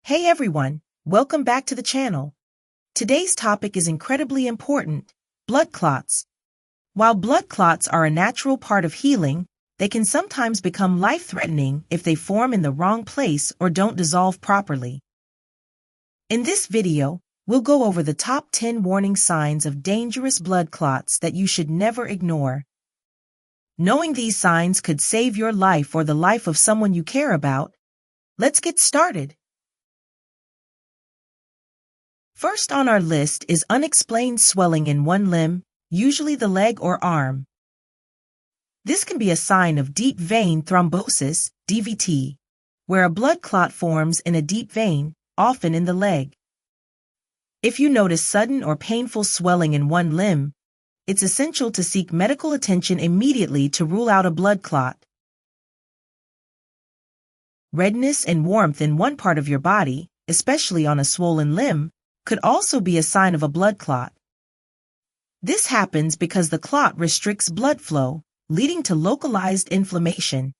Hey everyone, welcome back to the channel. Today's topic is incredibly important, blood clots. While blood clots are a natural part of healing, they can sometimes become life-threatening if they form in the wrong place or don't dissolve properly. In this video, we'll go over the top 10 warning signs of dangerous blood clots that you should never ignore. Knowing these signs could save your life or the life of someone you care about. Let's get started. First on our list is unexplained swelling in one limb, usually the leg or arm. This can be a sign of deep vein thrombosis, DVT, where a blood clot forms in a deep vein, often in the leg. If you notice sudden or painful swelling in one limb, it's essential to seek medical attention immediately to rule out a blood clot. Redness and warmth in one part of your body, especially on a swollen limb, could also be a sign of a blood clot. This happens because the clot restricts blood flow, leading to localized inflammation.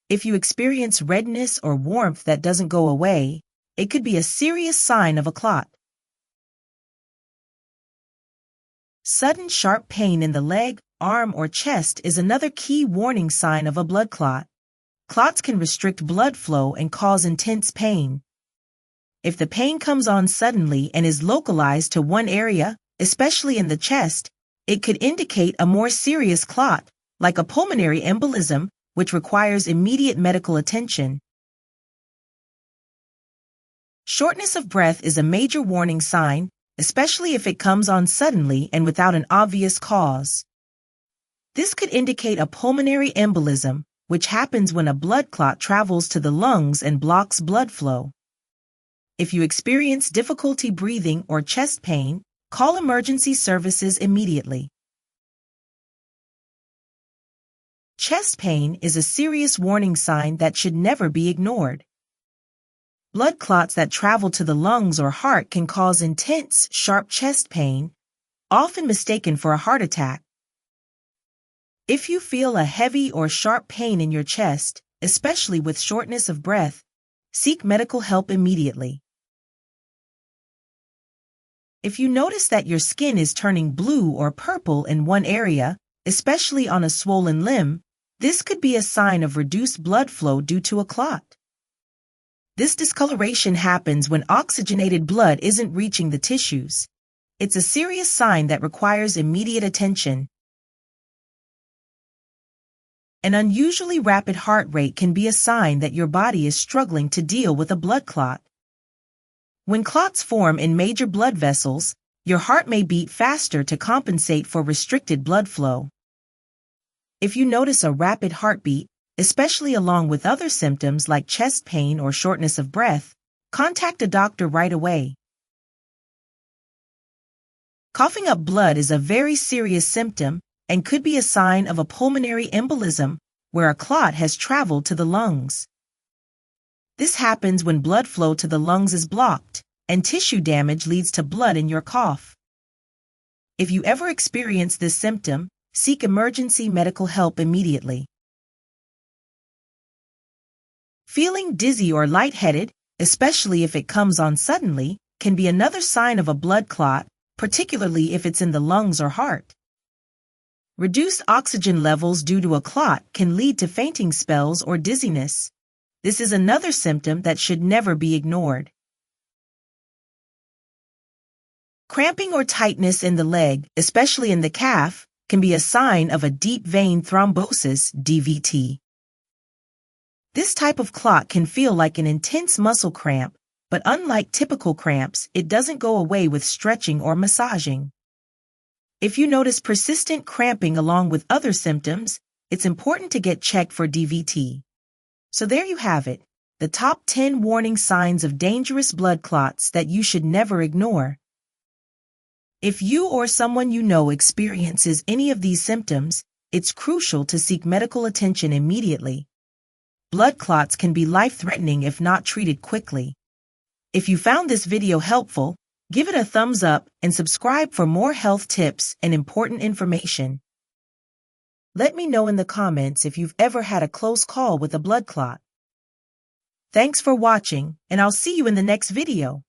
If you experience redness or warmth that doesn't go away, it could be a serious sign of a clot. Sudden sharp pain in the leg, arm, or chest is another key warning sign of a blood clot. Clots can restrict blood flow and cause intense pain. If the pain comes on suddenly and is localized to one area, especially in the chest, it could indicate a more serious clot, like a pulmonary embolism, which requires immediate medical attention. Shortness of breath is a major warning sign, especially if it comes on suddenly and without an obvious cause. This could indicate a pulmonary embolism, which happens when a blood clot travels to the lungs and blocks blood flow. If you experience difficulty breathing or chest pain, call emergency services immediately. Chest pain is a serious warning sign that should never be ignored. Blood clots that travel to the lungs or heart can cause intense, sharp chest pain, often mistaken for a heart attack. If you feel a heavy or sharp pain in your chest, especially with shortness of breath, seek medical help immediately. If you notice that your skin is turning blue or purple in one area, especially on a swollen limb, this could be a sign of reduced blood flow due to a clot. This discoloration happens when oxygenated blood isn't reaching the tissues. It's a serious sign that requires immediate attention. An unusually rapid heart rate can be a sign that your body is struggling to deal with a blood clot. When clots form in major blood vessels, your heart may beat faster to compensate for restricted blood flow. If you notice a rapid heartbeat, especially along with other symptoms like chest pain or shortness of breath, contact a doctor right away. Coughing up blood is a very serious symptom and could be a sign of a pulmonary embolism, where a clot has traveled to the lungs. This happens when blood flow to the lungs is blocked, and tissue damage leads to blood in your cough. If you ever experience this symptom, seek emergency medical help immediately. Feeling dizzy or lightheaded, especially if it comes on suddenly, can be another sign of a blood clot, particularly if it's in the lungs or heart. Reduced oxygen levels due to a clot can lead to fainting spells or dizziness. This is another symptom that should never be ignored. Cramping or tightness in the leg, especially in the calf, can be a sign of a deep vein thrombosis, DVT. This type of clot can feel like an intense muscle cramp, but unlike typical cramps, it doesn't go away with stretching or massaging. If you notice persistent cramping along with other symptoms, it's important to get checked for DVT. So there you have it, the top 10 warning signs of dangerous blood clots that you should never ignore. If you or someone you know experiences any of these symptoms, it's crucial to seek medical attention immediately. Blood clots can be life-threatening if not treated quickly. If you found this video helpful, give it a thumbs up and subscribe for more health tips and important information. Let me know in the comments if you've ever had a close call with a blood clot. Thanks for watching, and I'll see you in the next video.